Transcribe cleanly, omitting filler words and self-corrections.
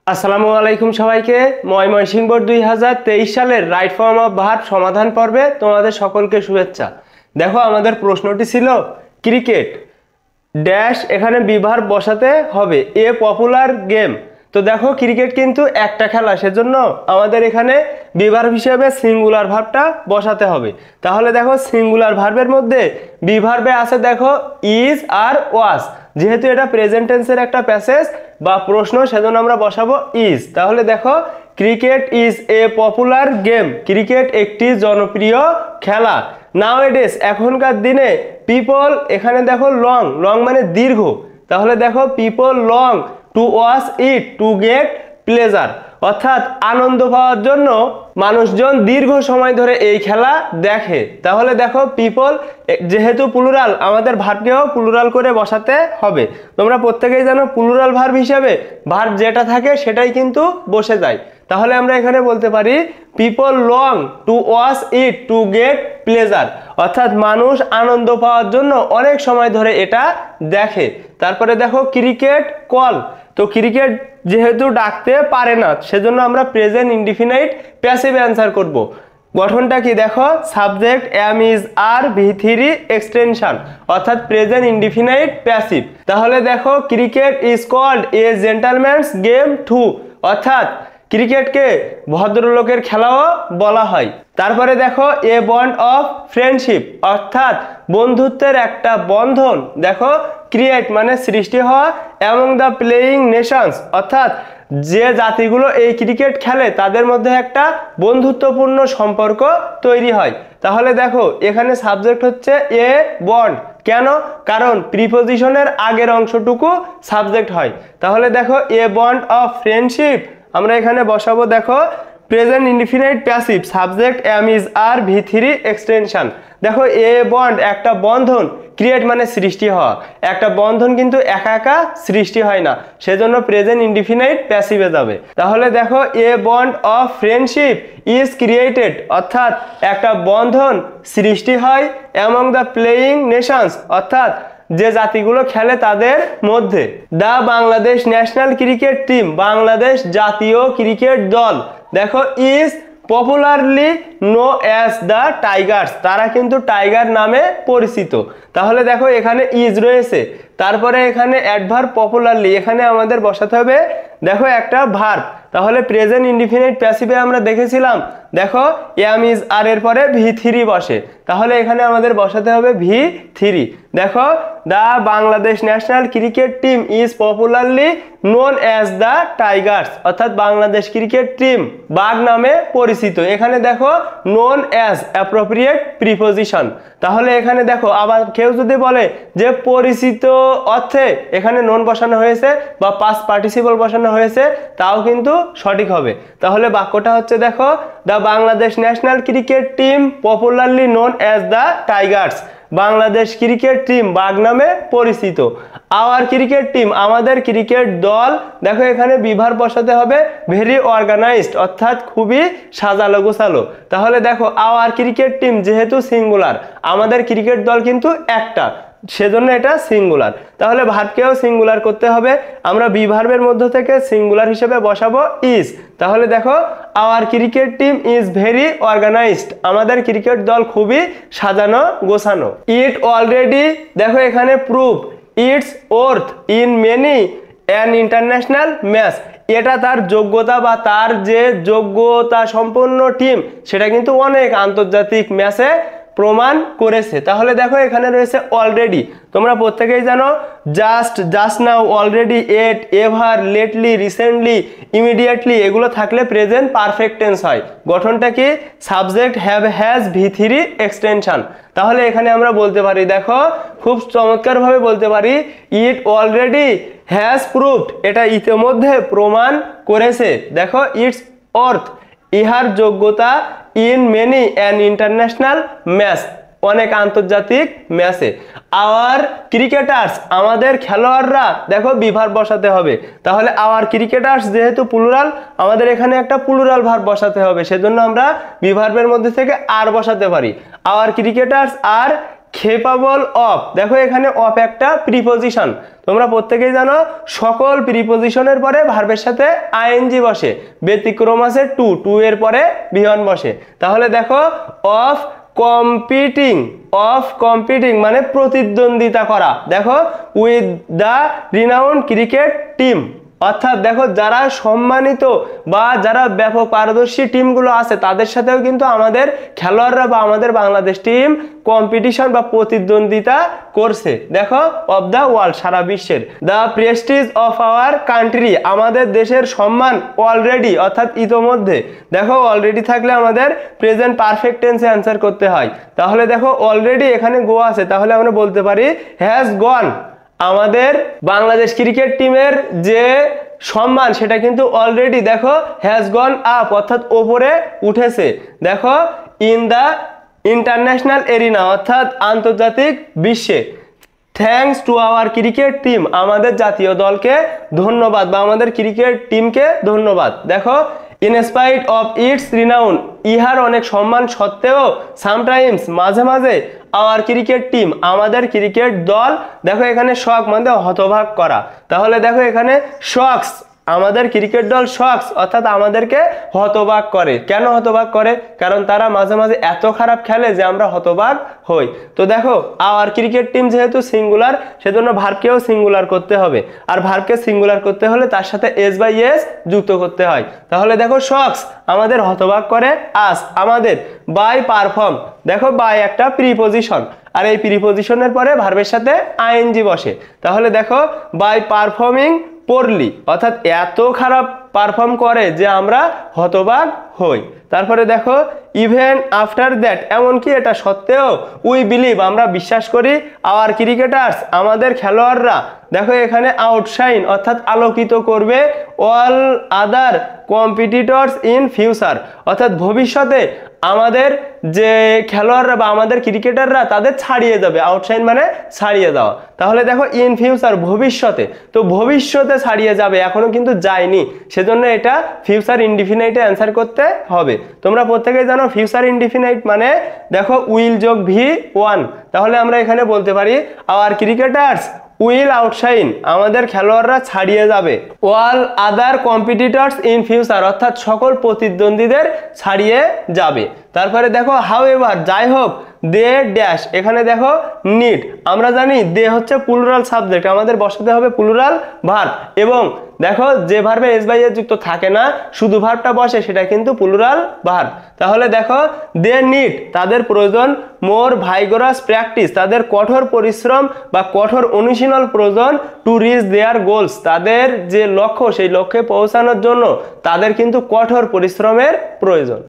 আসসালামু আলাইকুম সবাইকে। ময়মনসিংহ বোর্ড 2023 সালের রাইট ফর্ম অফ ভার্ব সমাধান পর্বে তোমাদের সকলকে শুভেচ্ছা। দেখো আমাদের প্রশ্নটি ছিল ক্রিকেট ড্যাশ, এখানে বিভার বসাতে হবে এ পপুলার গেম। তো দেখো ক্রিকেট কিন্তু একটা খেলা, সেজন্য আমাদের এখানে বিভার হিসেবে সিঙ্গুলার ভার্বটা বসাতে হবে। তাহলে দেখো সিঙ্গুলার ভার্বের মধ্যে বিভার্বে আছে দেখো ইজ আর ওয়াজ, যেহেতু এটা প্রেজেন্ট টেন্সের একটা প্যাসেজ বা প্রশ্ন, সেজন্য আমরা বসাবো ইজ। তাহলে দেখো cricket is a popular game, cricket একটি জনপ্রিয় খেলা। নাওএডেজ এখনকার দিনে পিপল, এখানে দেখো লং, লং মানে দীর্ঘ, তাহলে দেখো people long to watch it to get pleasure, অর্থাৎ আনন্দ পাওয়ার জন্য মানুষজন দীর্ঘ সময় ধরে এই খেলা দেখে। তাহলে দেখো পিপল যেহেতু প্লুরাল, আমাদের ভার্বকেও প্লুরাল করে বসাতে হবে। তোমরা প্রত্যেকেই জানো প্লুরাল ভার্ব হিসেবে ভার্ব যেটা থাকে সেটাই কিন্তু বসে যায়। তাহলে আমরা এখানে বলতে পারি people long to watch it to get pleasure, অর্থাৎ মানুষ আনন্দ পাওয়ার জন্য অনেক সময় ধরে এটা দেখে। তারপরে দেখো ক্রিকেট কল, তো ক্রিকেট যেহেতু ডাকতে পারে না, সেজন্য আমরা প্রেজেন্ট ইনডিফিনাইট প্যাসিভ অ্যান্সার করব। গঠনটা কি দেখো, সাবজেক্ট এম ইজ আর ভি3 এক্সটেনশন, অর্থাৎ প্রেজেন্ট ইনডিফিনাইট প্যাসিভ। তাহলে দেখো cricket is called a gentleman's game too, অর্থাৎ ক্রিকেটকে ভদ্রলোকের খেলাও বলা হয়। তারপরে দেখো এ বন্ড অফ ফ্রেন্ডশিপ, অর্থাৎ বন্ধুত্বের একটা বন্ধন দেখো ক্রিয়েট মানে সৃষ্টি হওয়া, এবং দ্য প্লেয়িং নেশনস, অর্থাৎ যে জাতিগুলো এই ক্রিকেট খেলে তাদের মধ্যে একটা বন্ধুত্বপূর্ণ সম্পর্ক তৈরি হয়। তাহলে দেখো এখানে সাবজেক্ট হচ্ছে এ বন্ড, কেন? কারণ প্রিপোজিশনের আগের অংশটুকু সাবজেক্ট হয়। তাহলে দেখো এ বন্ড অফ ফ্রেন্ডশিপ আমরা এখানে বসাবো দেখো present indefinite passive, subject am is are ভি3 এক্সটেনশন। দেখো এ বন্ড একটা বন্ধন, ক্রিয়েট মানে সৃষ্টি হওয়া, একটা বন্ধন কিন্তু একা একা সৃষ্টি হয় না, সেজন্য প্রেজেন্ট ইনডিফিনাইট প্যাসিভে যাবে। তাহলে দেখো a bond of friendship is created, অর্থাৎ একটা বন্ধন সৃষ্টি হয় অ্যামং দ্য প্লেয়িং নেশনস, অর্থাৎ যে জাতিগুলো খেলে তাদের মধ্যে। The Bangladesh national cricket team, Bangladesh জাতীয় ক্রিকেট দল দেখো is popularly known as the Tigers, তারা কিন্তু টাইগার নামে পরিচিত। তাহলে দেখো এখানে ইজ রয়েছে, তারপরে এখানে অ্যাডভার্ব পপুলারলি, এখানে আমাদের বসাতে হবে দেখো একটা ভার্ব। তাহলে প্রেজেন্ট ইনডিফিনিট প্যাসিভে আমরা দেখেছিলাম দেখো এম ইজ আর এর পরে ভি3 বসে, তাহলে এখানে আমাদের বসাতে হবে ভি3। দেখো the Bangladesh national cricket team is popularly known as the Tigers, অর্থাৎ বাংলাদেশ ক্রিকেট টিম বাঘ নামে পরিচিত। এখানে দেখো নোন অ্যাজ অ্যাপ্রোপ্রিয়েট প্রিপোজিশন। তাহলে এখানে দেখো আবার কেউ যদি বলে যে পরিচিত অর্থে এখানে নোন বসানো হয়েছে বা পাস্ট পার্টিসিপল বসানো হয়েছে, তাও কিন্তু সঠিক হবে। তাহলে বাক্যটা হচ্ছে দেখো the Bangladesh national cricket team popularly known as the Tigers, Bangladesh cricket team বাঘ নামে পরিচিত। আওয়ার ক্রিকেট টিম, আমাদের ক্রিকেট দল দেখো এখানে বিভার বসাতে হবে ভেরি অর্গানাইজড, অর্থাৎ খুবই সাজালো গোছালো। তাহলে দেখো আওয়ার ক্রিকেট টিম যেহেতু সিঙ্গুলার, আমাদের ক্রিকেট দল কিন্তু একটা, সেজন্য এটা সিঙ্গুলার। তাহলে ভার্বকেও সিঙ্গুলার করতে হবে, আমরা বি ভার্বের মধ্য থেকে সিঙ্গুলার হিসেবে বসাবো ইজ। তাহলে দেখো our cricket team is very organised, আমাদের ক্রিকেট দল খুবই সাজানো গোছানো। ইট অলরেডি দেখো এখানে prove its worth in many an international match, এটা তার যোগ্যতা বা তার যে যোগ্যতা সম্পন্ন টিম সেটা কিন্তু অনেক আন্তর্জাতিক ম্যাচে প্রমাণ করেছে। তাহলে দেখো এখানে রয়েছে অলরেডি, তোমরা প্রত্যেকেই জানো জাস্ট নাও, অলরেডি, এট, এভার, লেটলি, রিসেন্টলি, ইমিডিয়েটলি, এগুলো থাকলে প্রেজেন্ট পারফেক্ট টেন্স হয়। গঠনটা কি সাবজেক্ট হ্যাভ হ্যাজ ভি3 এক্সটেনশন। তাহলে এখানে আমরা বলতে পারি দেখো খুব চমৎকার ভাবে বলতে পারি ইট অলরেডি হ্যাজ প্রুভড, এটা ইতিমধ্যে প্রমাণ করেছে দেখো ইটস অর্থ, ইহার যোগ্যতা, in many an international match, অনেক আন্তর্জাতিক ম্যাচে। আওয়ার ক্রিকেটার্স, আমাদের খেলোয়াড়রা দেখো বিভার বসাতে হবে। তাহলে আওয়ার ক্রিকেটার্স যেহেতু প্লুরাল, আমাদের এখানে একটা প্লুরাল ভার্ব বসাতে হবে, সেজন্য আমরা বিভার্বের মধ্যে থেকে আর বসাতে পারি। আওয়ার ক্রিকেটার্স আর খেপাবল অফ, দেখো এখানে অফ একটা প্রিপোজিশন, তোমরা প্রত্যেকেই জানো সকল প্রিপজিশনের পরে ভার্বের সাথে আইএনজি বসে, ব্যতিক্রম আছে টু এর পরে বি1 বসে। তাহলে দেখো অফ কম্পিটিং মানে প্রতিদ্বন্দ্বিতা করা, দেখো with the renowned cricket team, অর্থাৎ দেখো যারা সম্মানিত বা যারা ব্যাপক পারদর্শী টিমগুলো আছে তাদের সাথেও কিন্তু আমাদের খেলোয়াড়রা বা আমাদের বাংলাদেশ টিম কম্পিটিশন বা প্রতিদ্বন্দ্বিতা করছে। দেখো অফ দ্য ওয়ার্ল্ড, সারা বিশ্বের। The Prestige of our country, আমাদের দেশের সম্মান অলরেডি অর্থাৎ ইতোমধ্যে, দেখো অলরেডি থাকলে আমাদের প্রেজেন্ট পারফেক্ট টেন্সে অ্যান্সার করতে হয়। তাহলে দেখো অলরেডি এখানে গো আছে, তাহলে আমরা বলতে পারি হ্যাজ গন, আমাদের বাংলাদেশ ক্রিকেট টিমের যে সম্মান সেটা কিন্তু অলরেডি দেখো হ্যাজ গন আপ, অর্থাৎ ওপরে উঠেছে। দেখো ইন দ্য ইন্টারন্যাশনাল এরিনা, অর্থাৎ আন্তর্জাতিক বিশ্বে। Thanks to our cricket team, আমাদের জাতীয় দলকে ধন্যবাদ বা আমাদের ক্রিকেট টিমকে ধন্যবাদ। দেখো in spite of its renown, ইহার অনেক সম্মান সত্ত্বেও সামটাইমস মাঝে মাঝে আওয়ার ক্রিকেট টিম, আমাদের ক্রিকেট দল, দেখো এখানে শক মানে হতবাক করা, তাহলে দেখো এখানে শকস, আমাদের ক্রিকেট দল শকস অর্থাৎ আমাদেরকে হতবাক করে। কেন হতবাক করে? কারণ তারা মাঝে মাঝে এত খারাপ খেলে যে আমরা হতবাক হই। তো দেখো আওয়ার ক্রিকেট টিম যেহেতু সিঙ্গুলার, সেজন্য ভার্বকেও সিঙ্গুলার করতে হবে, আর ভার্বকে সিঙ্গুলার করতে হলে তার সাথে এস বাই এস যুক্ত করতে হয়। তাহলে দেখো শকস আমাদের হতবাক করে, আস আমাদের, বাই পারফর্ম, দেখো বাই একটা প্রিপজিশন, আর এই প্রিপজিশনের পরে ভার্বের সাথে আইএনজি বসে। তাহলে দেখো বাই পারফর্মিং পোরলি, অর্থাৎ এত খারাপ পারফর্ম করে যে আমরা হতবাক হই। তারপরে দেখো ইভেন আফটার দ্যাট, এমনকি এটা সত্ত্বেও উই বিলিভ, আমরা বিশ্বাস করি, আওয়ার ক্রিকেটার্স, আমাদের খেলোয়াড়রা, দেখো এখানে আউটশাইন অর্থাৎ আলোকিত করবে all other competitors in future, অর্থাৎ ভবিষ্যতে আমাদের যে খেলোয়াড়রা বা আমাদের ক্রিকেটাররা তাদের ছাড়িয়ে যাবে। আউটশাইন মানে ছাড়িয়ে যাওয়া। তাহলে দেখো ইন ফিউচার ভবিষ্যতে, তো ভবিষ্যতে ছাড়িয়ে যাবে, এখনো কিন্তু যায়নি, সেজন্য এটা ফিউচার ইনডিফিনাইটে অ্যান্সার করতে হবে। তোমরা প্রত্যেকেই জানো ফিউচার ইনডিফিনাইট মানে দেখো উইল যোগ V1, তাহলে আমরা এখানে বলতে পারি আওয়ার ক্রিকেটার্স উইল আউটশাইন, আমাদের খেলোয়াড়রা ছাড়িয়ে যাবে all other competitors in future, অর্থাৎ সকল প্রতিদ্বন্দ্বীদের ছাড়িয়ে যাবে। তারপরে দেখো হাউএভার, যাই হোক, দে ড্যাশ, এখানে দেখো নিড, আমরা জানি দে হচ্ছে প্লুরাল সাবজেক্ট, আমাদের বসাতে হবে প্লুরাল ভার্ব, এবং দেখো যে ভার্বে এস বাই এস যুক্ত থাকে না, শুধু ভার্বটা বসে, সেটা কিন্তু প্লুরাল ভার্ব। তাহলে দেখো দে নিড, তাদের প্রয়োজন, মোর ভাইগোরাস প্র্যাকটিস, তাদের কঠোর পরিশ্রম বা কঠোর অনুশীলন প্রয়োজন, টু রিচ দেয়ার গোলস, তাদের যে লক্ষ্য সেই লক্ষ্যে পৌঁছানোর জন্য তাদের কিন্তু কঠোর পরিশ্রমের প্রয়োজন।